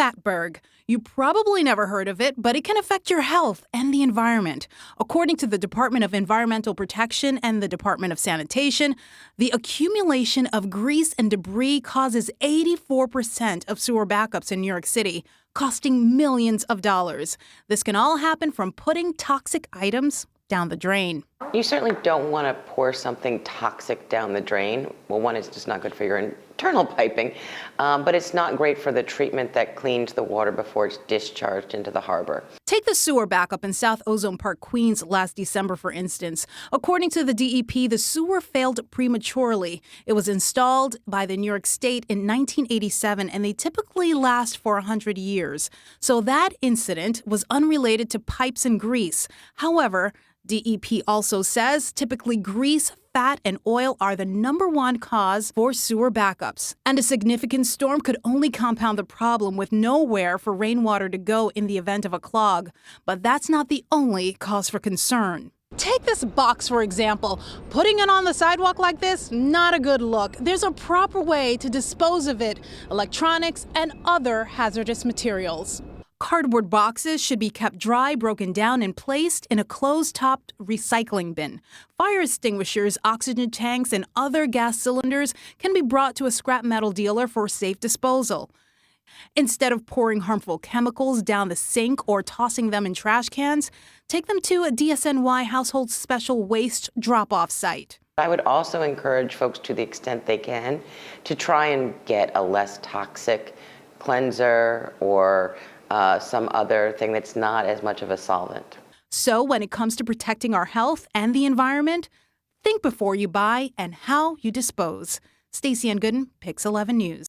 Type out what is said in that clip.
Fatberg. You probably never heard of it, but it can affect your health and the environment. According to the Department of Environmental Protection and the Department of Sanitation, the accumulation of grease and debris causes 84% of sewer backups in New York City, costing millions of dollars. This can all happen from putting toxic items down the drain. You certainly don't want to pour something toxic down the drain. Well, one, it's just not good for your internal piping, but it's not great for the treatment that cleans the water before it's discharged into the harbor. Take the sewer backup in South Ozone Park, Queens last December, for instance. According to the DEP, the sewer failed prematurely. It was installed by the New York State in 1987, and they typically last for 100 years. So that incident was unrelated to pipes and grease. However, DEP also says typically grease, fat, and oil are the #1 cause for sewer backups. And a significant storm could only compound the problem with nowhere for rainwater to go in the event of a clog. But that's not the only cause for concern. Take this box, for example. Putting it on the sidewalk like this, not a good look. There's a proper way to dispose of it, electronics, and other hazardous materials. Cardboard boxes should be kept dry, broken down, and placed in a closed-topped recycling bin. Fire extinguishers, oxygen tanks, and other gas cylinders can be brought to a scrap metal dealer for safe disposal. Instead of pouring harmful chemicals down the sink or tossing them in trash cans, take them to a DSNY household special waste drop-off site. I would also encourage folks, to the extent they can, to try and get a less toxic cleanser or some other thing that's not as much of a solvent. So when it comes to protecting our health and the environment, think before you buy and how you dispose. Stacey Ann Gooden, Pix 11 News.